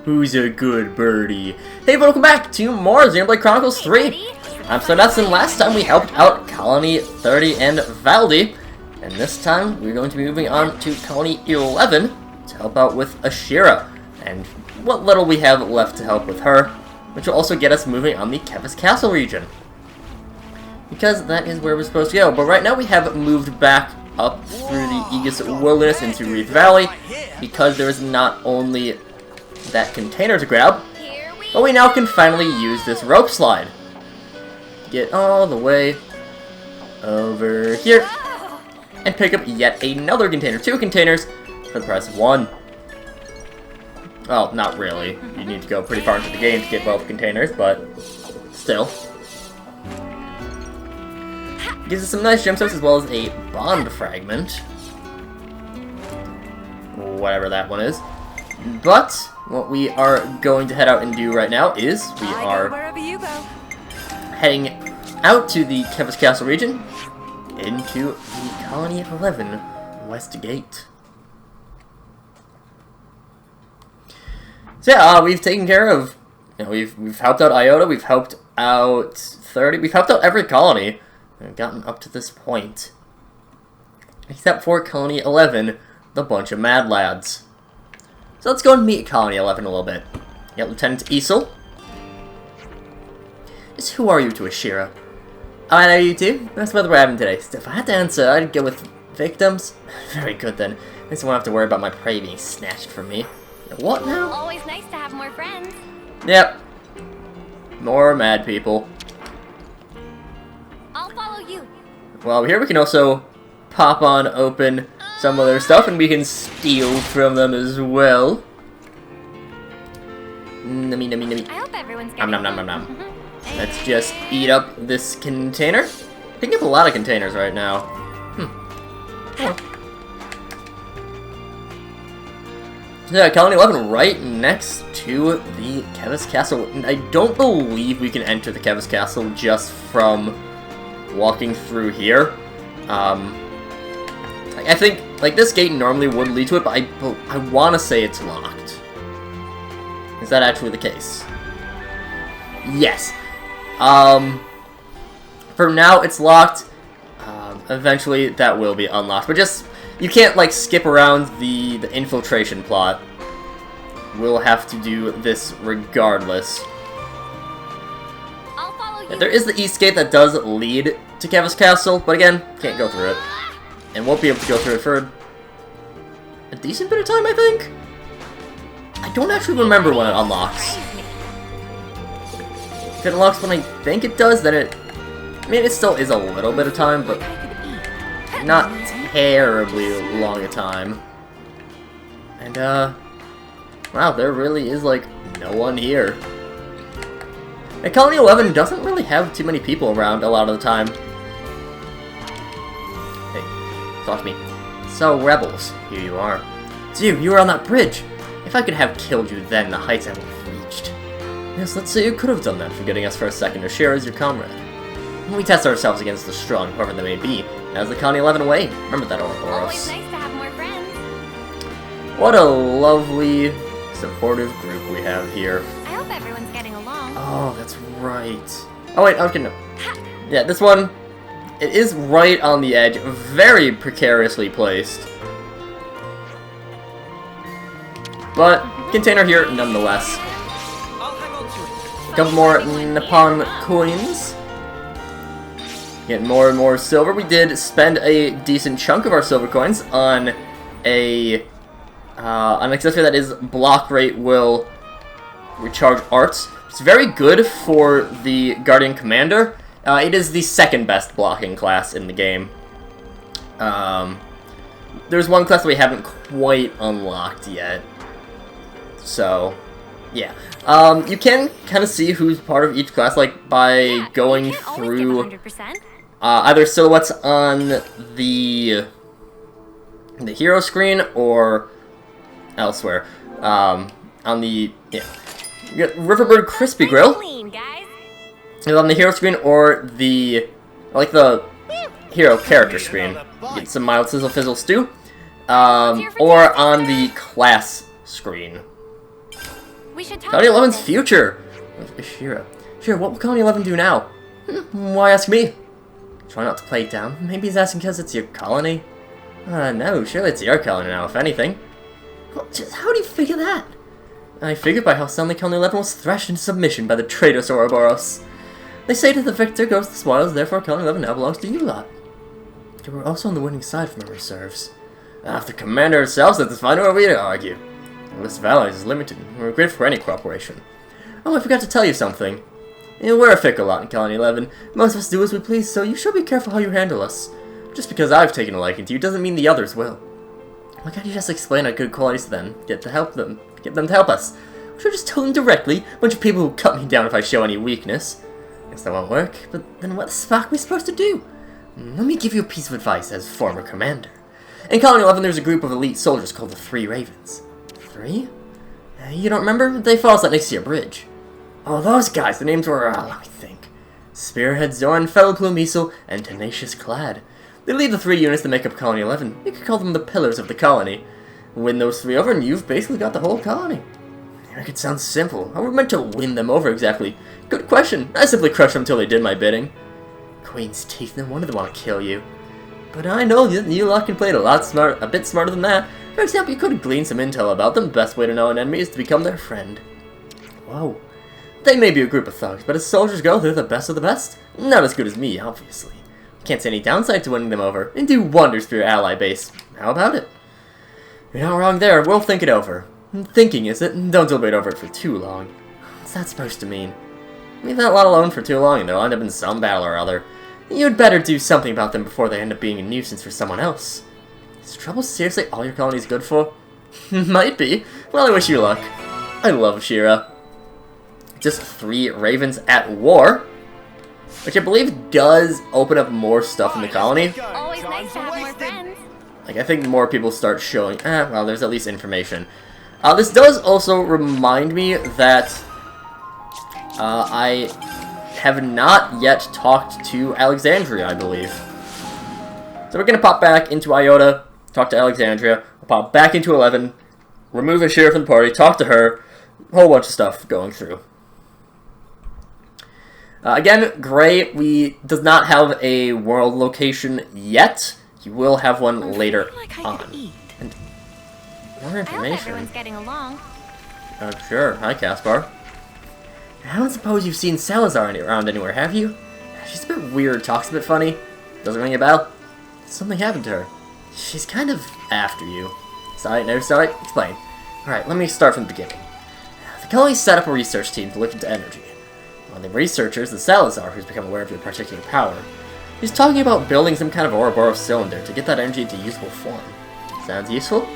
Who's a good birdie? Hey, welcome back to more Xenoblade Chronicles 3. I'm SlayerMathis, and last time we helped out Colony 30 and Valdi. And this time, we're going to be moving on to Colony 11 to help out with Ashira. And what little we have left to help with her, which will also get us moving on the Kevis Castle region. Because that is where we're supposed to go. But right now we have moved back up through the Aegis Wilderness into Reef Valley, because there is not only that container to grab, but we now can finally use this rope slide. Get all the way over here and pick up yet another container. 2 containers for the price of 1. Well, not really. You need to go pretty far into the game to get both containers, but still. Gives us some nice gemstones as well as a bond fragment. Whatever that one is. But what we are going to head out and do right now is we are heading out to the Kevis Castle region into the Colony 11 West Gate. So yeah, we've taken care of, we've helped out Iota, we've helped out 30, we've helped out every colony. We've gotten up to this point. Except for Colony 11, the bunch of mad lads. So let's go and meet Colony 11 a little bit. You got Lieutenant Isel. Just who are you to Ashira? Oh, I know you too. That's what we're having today. If I had to answer, I'd go with victims. Very good then. At least I won't have to worry about my prey being snatched from me. What now? Always nice to have more friends. Yep. More mad people. I'll follow you. Well, here we can also pop on open some of their stuff, and we can steal from them as well. Nummy, nummy, nummy. I hope everyone's getting nom, nom, nom, nom. Let's just eat up this container. Picking up a lot of containers right now. Oh. So yeah, Colony 11 right next to the Kevis Castle. I don't believe we can enter the Kevis Castle just from walking through here. I think, like, this gate normally would lead to it, but I want to say it's locked. Is that actually the case? Yes. For now, it's locked. Eventually, that will be unlocked. But just, you can't, like, skip around the infiltration plot. We'll have to do this regardless. I'll follow you. Yeah, there is the east gate that does lead to Kevis Castle, but again, can't go through it. And won't be able to go through it for a decent bit of time, I think? I don't actually remember when it unlocks. If it unlocks when I think it does, then it... I mean, it still is a little bit of time, but not terribly long a time. And, wow, there really is, like, no one here. And Colony 11 doesn't really have too many people around a lot of the time. Talk to me. So, rebels, here you are. It's you were on that bridge. If I could have killed you then, the heights I would have reached. Yes, let's say you could have done that, forgetting us for a second to share as your comrade. When we test ourselves against the strong, whoever they may be, as the Colony 11 away. Remember that, Ouroboros. Always nice to have more friends. What a lovely, supportive group we have here. I hope everyone's getting along. Oh, that's right. Oh wait, okay, no. Yeah, this one... It is right on the edge, very precariously placed. But, container here nonetheless. A couple more Nippon coins. Get more and more silver. We did spend a decent chunk of our silver coins on an accessory that is block rate will recharge arts. It's very good for the Guardian Commander. It is the second best blocking class in the game. There's one class that we haven't quite unlocked yet. So, yeah. You can kind of see who's part of each class, like, by going through either silhouettes on the hero screen or elsewhere. On the, yeah. You got Riverbird Crispy Grill. Clean, guys. On the hero screen or the, like the hero character screen. Get some mild sizzle fizzle stew. Or on the class screen. We should talk Colony about 11's this. future! With Shira. Shira, what will Colony 11 do now? Why ask me? Try not to play it down. Maybe he's asking because it's your colony? No, surely it's your colony now, if anything. Well, just how do you figure that? I figured by how suddenly Colony 11 was thrashed into submission by the traitorous Ouroboros. They say to the victor goes the spoils, therefore Colony 11 now belongs to you lot. You were also on the winning side, if memory serves. If the commander herself says it's fine, who are we to argue? The list of allies is limited. We're grateful for any cooperation. Oh, I forgot to tell you something. We're a fickle lot in Colony 11. Most of us do as we please, so you should be careful how you handle us. Just because I've taken a liking to you doesn't mean the others will. Why can't you just explain our good qualities to them? Get them to help us. I should just tell them directly. A bunch of people who cut me down if I show any weakness. Guess that won't work, but then what the fuck are we supposed to do? Let me give you a piece of advice as former commander. In Colony 11 there's a group of elite soldiers called the Three Ravens. 3? You don't remember? They fought us out next to your bridge. Oh, those guys, the names were, let me think. Spearhead Zorn, Fellow Plumeasel, and Tenacious Clad. They lead the 3 units that make up Colony 11. You could call them the pillars of the colony. Win those 3 over and you've basically got the whole colony. It sounds simple. How were we meant to win them over exactly? Good question. I simply crushed them until they did my bidding. Queen's teeth, no wonder they want to kill you. But I know that you lot can play it a bit smarter than that. For example, you could have gleaned some intel about them. The best way to know an enemy is to become their friend. Whoa. They may be a group of thugs, but as soldiers go, they're the best of the best. Not as good as me, obviously. Can't see any downside to winning them over, and do wonders for your ally base. How about it? You're not wrong there. We'll think it over. Thinking, is it? Don't deliberate over it for too long. What's that supposed to mean? Leave that lot alone for too long and they'll end up in some battle or other. You'd better do something about them before they end up being a nuisance for someone else. Is trouble seriously all your colony's good for? Might be. Well, I wish you luck. I love Shira. Just 3 ravens at war, which I believe does open up more stuff in the colony. Always nice to have more friends. Like, I think more people start showing... well, there's at least information. This does also remind me that I have not yet talked to Alexandria, I believe. So we're going to pop back into Iota, talk to Alexandria, we'll pop back into 11, remove a sheriff from the party, talk to her, a whole bunch of stuff going through. Again, Gray, does not have a world location yet. He will have one later on. And more I hope information. everyone's getting along. Oh, sure. Hi, Caspar. I don't suppose you've seen Salazar around anywhere, have you? She's a bit weird, talks a bit funny. Doesn't ring a bell? Something happened to her. She's kind of after you. Sorry, no, sorry. Explain. Alright, let me start from the beginning. The colony set up a research team to look into energy. One of the researchers is Salazar, who's become aware of your particular power. He's talking about building some kind of Ouroboros cylinder to get that energy into useful form. Sounds useful?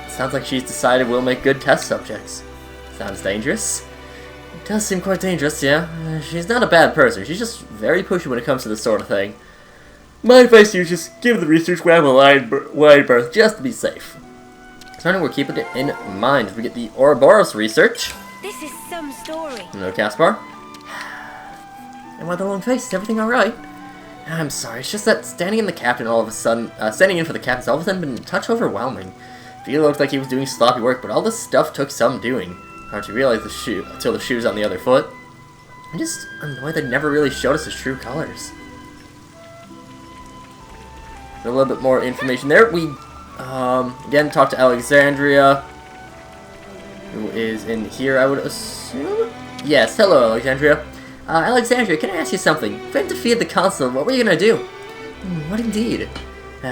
Sounds like she's decided we'll make good test subjects. Sounds dangerous? It does seem quite dangerous, yeah. She's not a bad person, she's just very pushy when it comes to this sort of thing. My advice to you is just give the research lab a wide berth just to be safe. Certainly we're keeping it in mind as we get the Ouroboros research. This is some story. No, Caspar? And why the long face? Is everything alright? I'm sorry, it's just that standing in for the captain all of a sudden been a touch overwhelming. He looked like he was doing sloppy work, but all this stuff took some doing. Hard to realize until the shoe's on the other foot. I'm just annoyed they never really showed us his true colors. A little bit more information there. We, again, talked to Alexandria, who is in here, I would assume? Yes, hello, Alexandria. Alexandria, can I ask you something? If I had defeated the Consul, what were you gonna do? What indeed?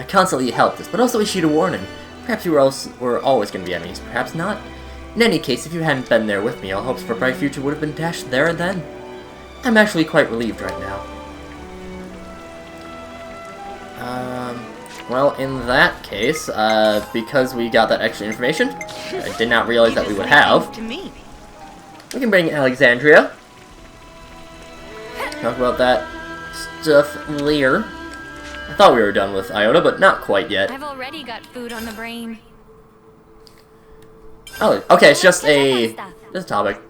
Consul, you helped us, but also issued a warning. Perhaps you were always gonna be enemies, perhaps not. In any case, if you hadn't been there with me, all hopes for a bright future would have been dashed there and then. I'm actually quite relieved right now. Well, in that case, because we got that extra information, I did not realize that we would have. We can bring Alexandria. Talk about that stuff later. I thought we were done with Iota, but not quite yet. I've already got food on the brain. Oh, okay, it's just a topic.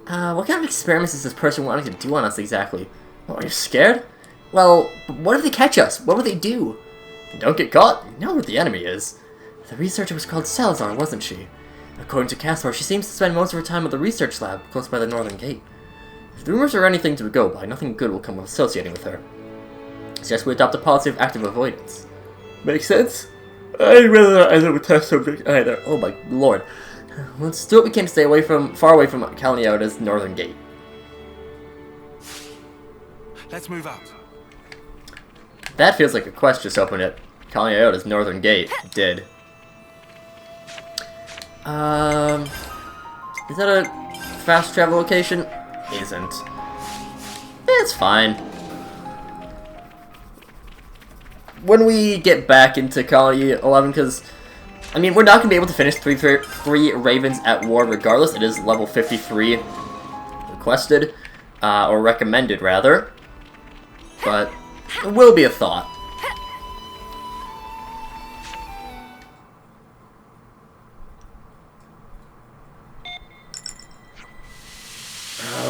What kind of experiments is this person wanting to do on us exactly? Well, are you scared? Well, what if they catch us? What would they do? Don't get caught. You know where the enemy is. The researcher was called Salazar, wasn't she? According to Caspar, she seems to spend most of her time at the research lab close by the northern gate. If the rumors are anything to go by, nothing good will come of associating with her. Suggest we adopt a policy of active avoidance. Makes sense? I'd rather not end up with test subject either. Oh my lord. Let's do what we can to stay far away from Kalniota's northern gate. Let's move out. That feels like a quest just opened at Kalniota's northern gate. Did. Is that a fast travel location? Isn't. It's fine. When we get back into Colony 11, because, I mean, we're not going to be able to finish three Ravens at War regardless. It is level 53 requested, or recommended, rather. But it will be a thought.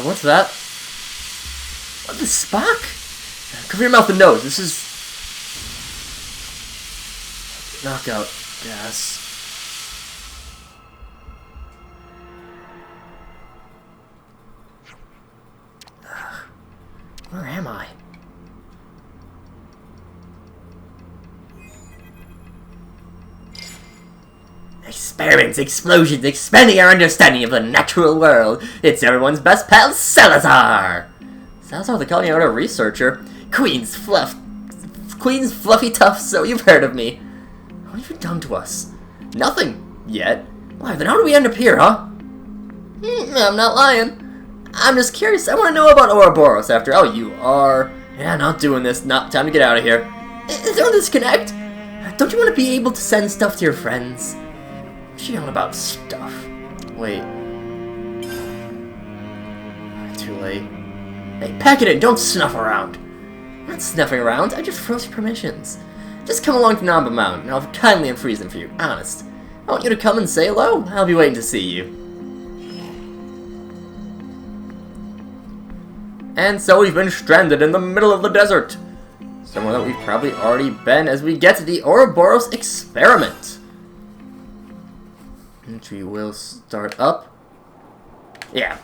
What's that? What, the Spock? Cover your mouth and nose. This is... knockout gas. Where am I? Experiments, explosions, expanding our understanding of the natural world. It's everyone's best pal, Salazar! Salazar, the Kalniota researcher. Queen's fluffy tough, so you've heard of me. What have you done to us? Nothing. Yet. Why, then how do we end up here, huh? I'm not lying. I'm just curious. I want to know about Ouroboros after. Oh, you are. Yeah, not doing this. Not time to get out of here. Is there a disconnect? Don't you want to be able to send stuff to your friends? What's she on about stuff? Wait. Too late. Hey, pack it in. Don't snuff around. I'm not snuffing around. I just froze your permissions. Just come along to Namba Mountain, and I'll kindly unfreeze them for you. Honest. I want you to come and say hello. I'll be waiting to see you. And so we've been stranded in the middle of the desert. Somewhere that we've probably already been as we get to the Ouroboros experiment. Entry will start up. Yeah.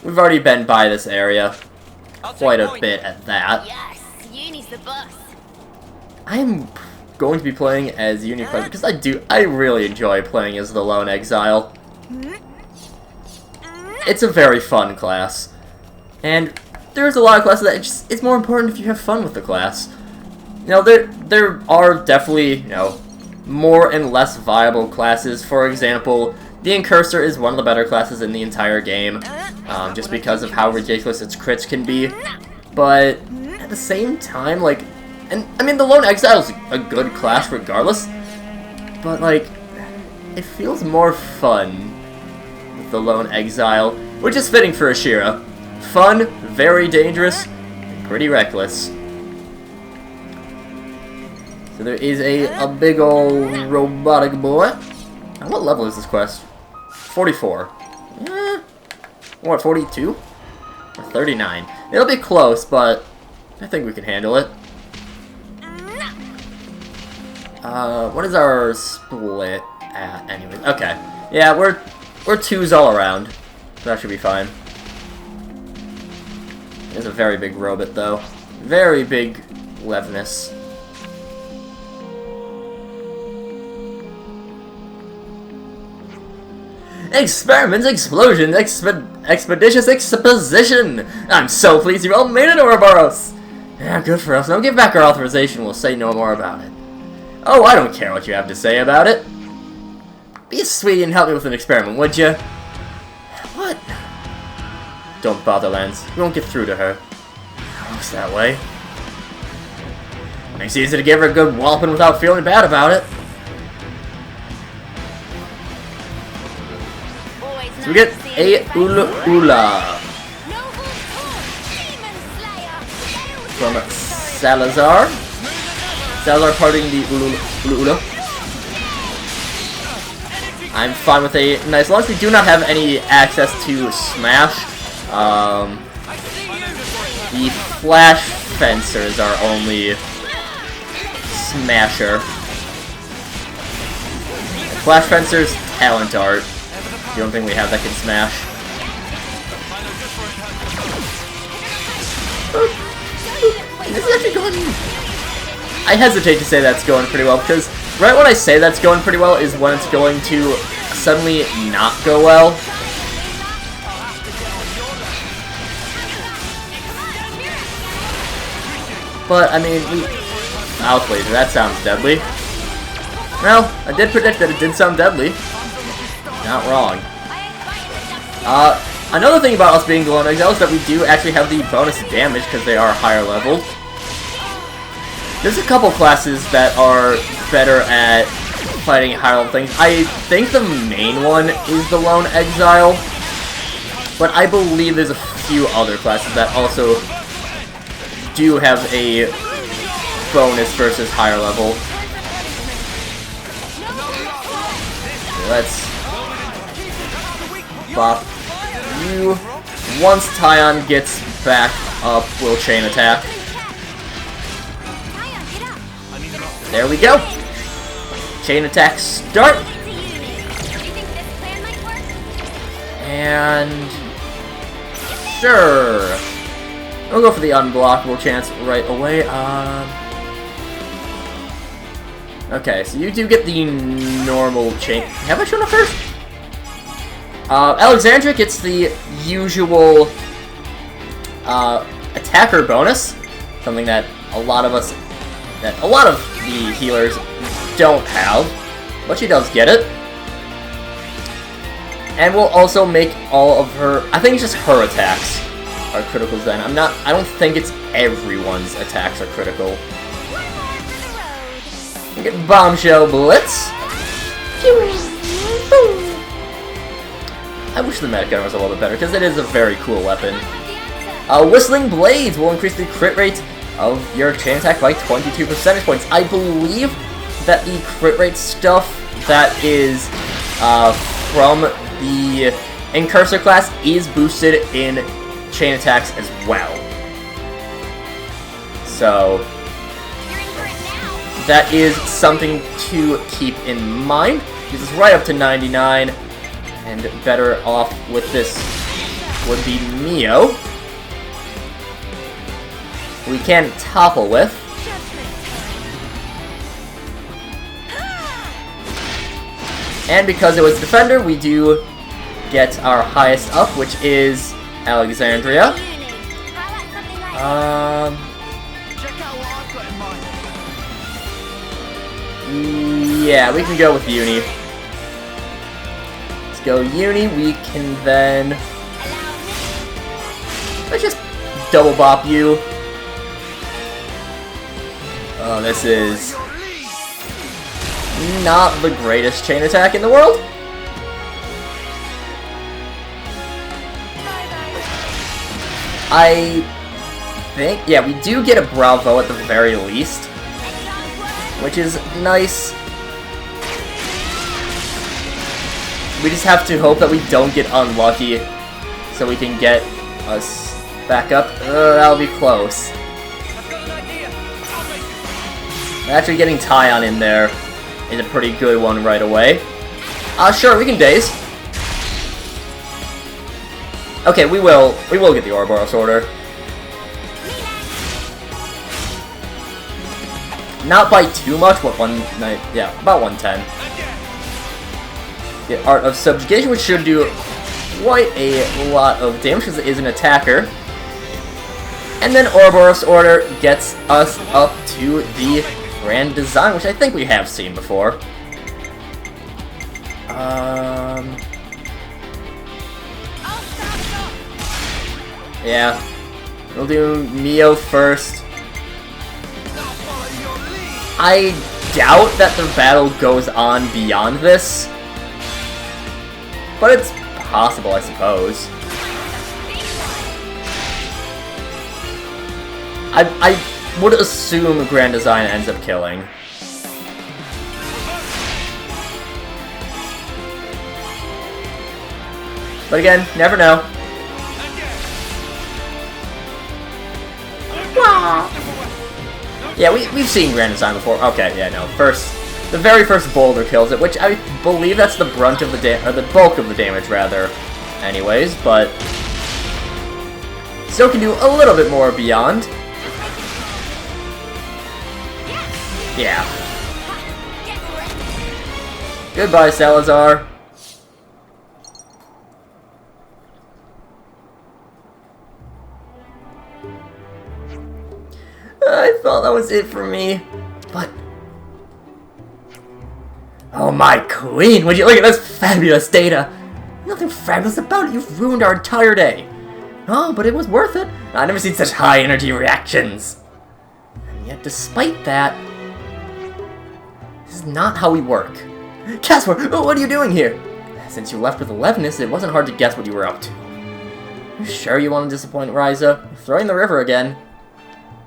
We've already been by this area. Quite a bit at that. Yes, Uni's the boss. I'm going to be playing as Uniclub because I really enjoy playing as the Lone Exile. It's a very fun class. And there's a lot of classes that it's more important if you have fun with the class. You know, there are definitely, you know, more and less viable classes. For example, the Incursor is one of the better classes in the entire game, just because of how ridiculous its crits can be. But at the same time, like, and I mean, the Lone Exile is a good class regardless, but like, it feels more fun with the Lone Exile, which is fitting for Ashira. Fun, very dangerous, and pretty reckless. So there is a big old robotic boy. What level is this quest? 44. What, 42? Or 39? It'll be close, but I think we can handle it. What is our split at, anyways? Okay. Yeah, we're twos all around. So that should be fine. It's a very big robot, though. Very big Levness. Experiments, explosions, expeditious exposition! I'm so pleased you all made it, Ouroboros! Yeah, good for us. Now give back our authorization, we'll say no more about it. Oh, I don't care what you have to say about it. Be a sweetie and help me with an experiment, would you? What? Don't bother, Lance. You won't get through to her. It looks that way. Makes it easy to give her a good walloping without feeling bad about it. So we get a Ula from Salazar. Salazar parting the Ula. I'm fine with a nice launch. We do not have any access to Smash. The Flash Fencers are only Smasher. Flash Fencer's Talent Art. The only thing we have that can smash. This is actually going... I hesitate to say that's going pretty well, because right when I say that's going pretty well is when it's going to suddenly not go well. But, I mean, Mouth Laser, that sounds deadly. Well, I did predict that it did sound deadly. Not wrong. Another thing about us being Glow Exile is that we do actually have the bonus damage because they are higher leveled. There's a couple classes that are better at fighting higher level things. I think the main one is the Lone Exile, but I believe there's a few other classes that also do have a bonus versus higher level. Let's bop you. Once Tyon gets back up, we'll chain attack. There we go. Chain attack start. And sure. We'll go for the unblockable chance right away. Okay, so you do get the normal chain. Have I shown it first? Alexandria gets the usual attacker bonus, something that a lot of the healers don't have, but she does get it. And we'll also make all of her, I think it's just her attacks are criticals then. I don't think it's everyone's attacks are critical. We get Bombshell Blitz. I wish the medic gun was a little bit better, because it is a very cool weapon. Whistling Blades will increase the crit rate of your chain attack by 22 percentage points. I believe that the crit rate stuff that is from the Incursor class is boosted in chain attacks as well. So that is something to keep in mind. This is right up to 99, and better off with this would be Mio, who we can topple with. And because it was Defender, we do get our highest up, which is Alexandria. Yeah, we can go with Uni. Let's go Uni. We can then... let's just double bop you. Oh, this is not the greatest chain attack in the world. I think, yeah, we do get a Bravo at the very least, which is nice. We just have to hope that we don't get unlucky, so we can get us back up. That'll be close. Actually, getting Tyon in there is a pretty good one right away. Sure, we can daze. Okay, we will get the Ouroboros order. Not by too much, but about 110. The Art of Subjugation, which should do quite a lot of damage because it is an attacker. And then Ouroboros Order gets us up to the Grand Design, which I think we have seen before. Yeah. We'll do Mio first. I doubt that the battle goes on beyond this, but it's possible, I suppose. I would assume Grand Design ends up killing. But again, never know. Yeah, we've seen Grand Design before. Okay, yeah, no. First The very first boulder kills it, which I believe that's the brunt of the or the bulk of the damage, rather. Anyways, but still can do a little bit more beyond. Yeah. Goodbye, Salazar. I thought that was it for me, but... Oh, my queen! Would you look at this fabulous data? Nothing fabulous about it. You've ruined our entire day. Oh, but it was worth it. I've never seen such high energy reactions. And yet, despite that, this is not how we work. Casper, what are you doing here? Since you left with Elevenus, it wasn't hard to guess what you were up to. You sure you want to disappoint Ryza? You're throwing the river again.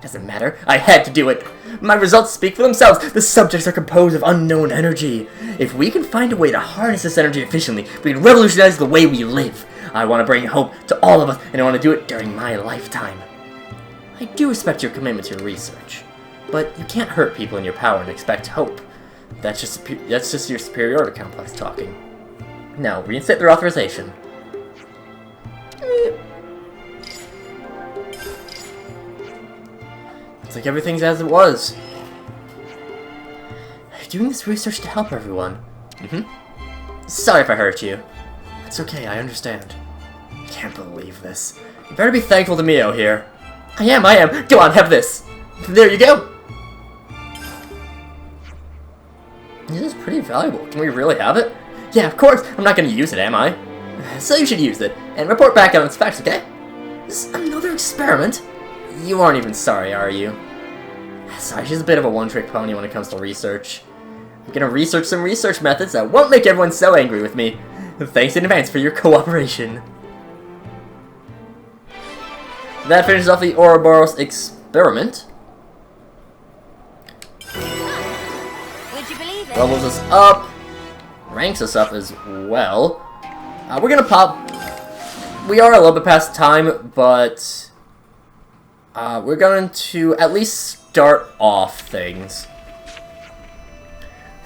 Doesn't matter. I had to do it. My results speak for themselves. The subjects are composed of unknown energy. If we can find a way to harness this energy efficiently, we can revolutionize the way we live. I want to bring hope to all of us, and I want to do it during my lifetime. I do respect your commitment to your research, but you can't hurt people in your power and expect hope. That's just your superiority complex talking. Now, reinstate their authorization. It's like everything's as it was. I'm doing this research to help everyone. Sorry if I hurt you. It's okay, I understand. I can't believe this. You better be thankful to Mio here. I am. Go on, have this. There you go. This is pretty valuable. Can we really have it? Yeah, of course. I'm not going to use it, am I? So you should use it, and report back on its facts, okay? This is another experiment? You aren't even sorry, are you? Sorry, she's a bit of a one-trick pony when it comes to research. I'm gonna research some research methods that won't make everyone so angry with me. Thanks in advance for your cooperation. That finishes off the Ouroboros experiment. Would you believe it? Levels us up. Ranks us up as well. We're gonna pop... We are a little bit past time, but... we're going to at least start off things.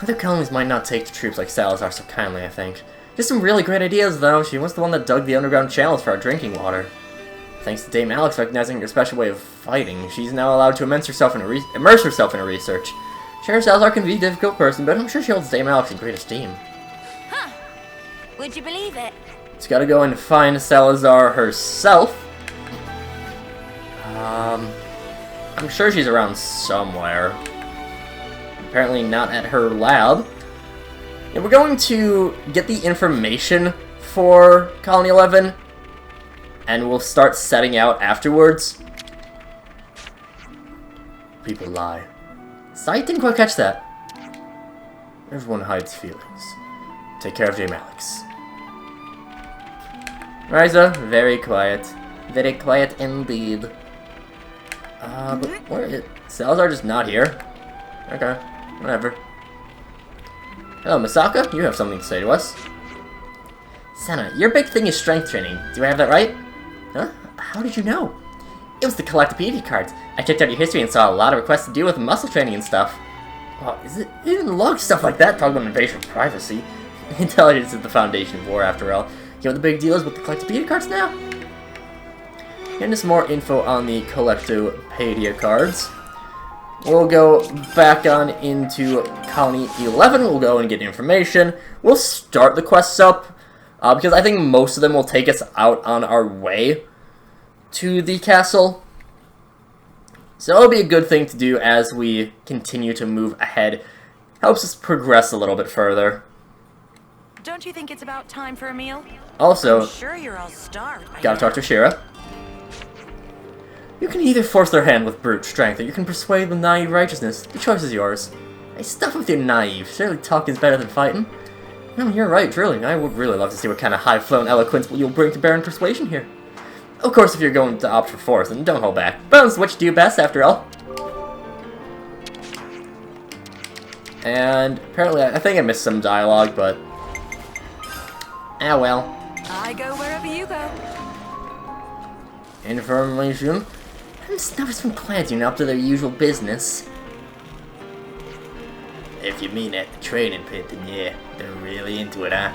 Other colonies might not take to troops like Salazar so kindly, I think. Just some really great ideas, though. She was the one that dug the underground channels for our drinking water. Thanks to Dame Alex recognizing her special way of fighting, she's now allowed to immerse herself in her research. Sure, Salazar can be a difficult person, but I'm sure she holds Dame Alex in great esteem. Huh. Would you believe it? It's gotta go and find Salazar herself. I'm sure she's around somewhere. Apparently not at her lab. And we're going to get the information for Colony 11, and we'll start setting out afterwards. People lie. Sorry, didn't quite catch that. Everyone hides feelings. Take care of Dame Alex. Ryza, very quiet. Very quiet indeed. But where is it? Salazar just not here? Okay, whatever. Hello, Misaka. You have something to say to us. Senna, your big thing is strength training. Do I have that right? Huh? How did you know? It was the Collectopedia cards. I checked out your history and saw a lot of requests to do with muscle training and stuff. Well, is it even log stuff like that? Talk about invasion of privacy. Intelligence is the foundation of war, after all. You know what the big deal is with the Collectopedia cards now? And just more info on the Collectopedia cards. We'll go back on into Colony 11. We'll go and get information. We'll start the quests up, because I think most of them will take us out on our way to the castle. So it'll be a good thing to do as we continue to move ahead. Helps us progress a little bit further. Don't you think it's about time for a meal? Also, I'm sure you're all starved. gotta talk to Shira. You can either force their hand with brute strength, or you can persuade with naive righteousness. The choice is yours. Hey, stuff with your naive. Surely talking is better than fighting. No, you're right, truly. I would really love to see what kind of high-flown eloquence you'll bring to bear in persuasion here. Of course, if you're going to opt for force, then don't hold back. Bones, what you do best, after all. And apparently, I think I missed some dialogue, but... ah, well. I go wherever you go. Information. Snuffers from clans, up to their usual business. If you mean at the training pit, then yeah, they're really into it, huh?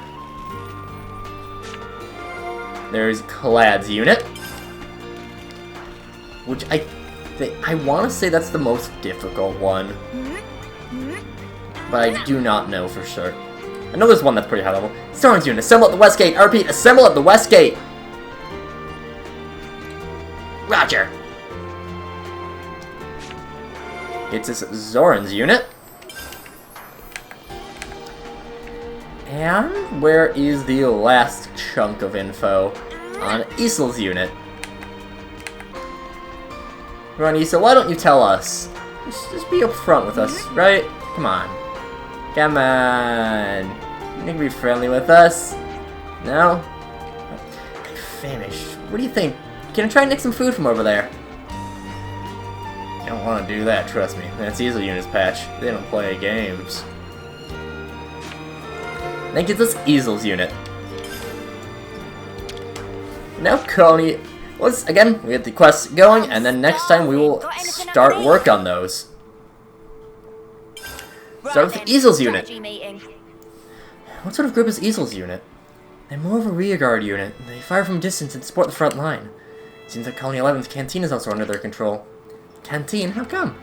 There's Clad's unit, which I want to say that's the most difficult one, but I do not know for sure. I know there's one that's pretty high level. Zoran's unit, assemble at the west gate. I repeat, assemble at the west gate. Roger. It's this Zoran's unit. And where is the last chunk of info on Isel's unit? Run, Isel, why don't you tell us? Just be upfront with us, right? Come on. Come on. You can be friendly with us? No? I'm famished. What do you think? Can I try and nick some food from over there? You don't want to do that, trust me. That's Isel unit's patch. They don't play games. Then gets us Isel's unit. Now Coney, once again, we get the quests going, and then next time we will start work on those. Start with Isel's unit. What sort of group is Isel's unit? They're more of a rearguard unit. They fire from distance and support the front line. Seems like Colony 11's canteen is also under their control. Canteen? How come?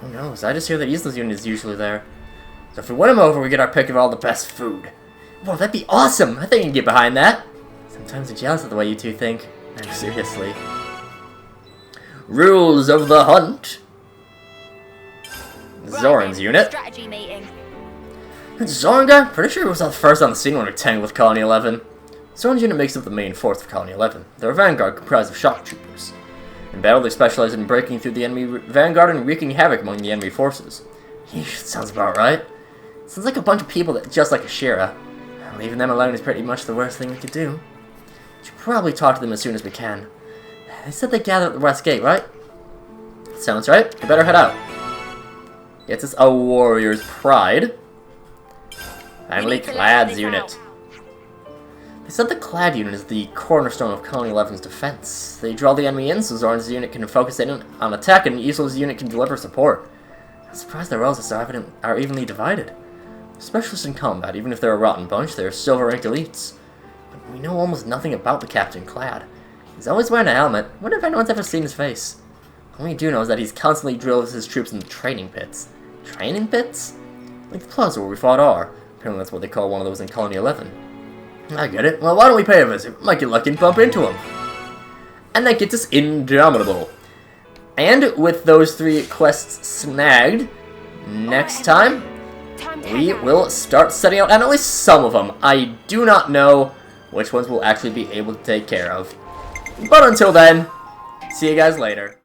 Who knows? I just hear that Isel's unit is usually there. So if we win them over, we get our pick of all the best food. Whoa, that'd be awesome! I think I can get behind that. Sometimes I'm jealous of the way you two think. No, seriously. Rules of the hunt. Zoran's unit. Strategy meeting. Zoran guy? Pretty sure he was first on the scene when we tangled with Colony 11. Zoran's unit makes up the main force of Colony 11. They're a vanguard comprised of shock troopers. In battle, they specialize in breaking through the enemy vanguard and wreaking havoc among the enemy forces. Sounds about right. Sounds like a bunch of people that just like Ashira. Leaving them alone is pretty much the worst thing we could do. We should probably talk to them as soon as we can. They said they gather at the west gate, right? Sounds right. We better head out. Gets us a warrior's pride. Finally, Clad's unit. They said the Clad unit is the cornerstone of Colony 11's defense. They draw the enemy in so Zoran's unit can focus in on attack and Isel's unit can deliver support. I'm surprised their roles are evenly divided. Specialists in combat, even if they're a rotten bunch, they're silver-ranked elites. But we know almost nothing about the Captain Clad. He's always wearing a helmet. I wonder if anyone's ever seen his face. All we do know is that he's constantly drills his troops in the training pits. Training pits? Like the plaza where we fought R. Apparently that's what they call one of those in Colony 11. I get it. Well, why don't we pay a visit? Might get lucky and bump into him. And that gets us Indomitable. And with those 3 quests snagged, next time, we will start setting out, and at least some of them. I do not know which ones we'll actually be able to take care of. But until then, see you guys later.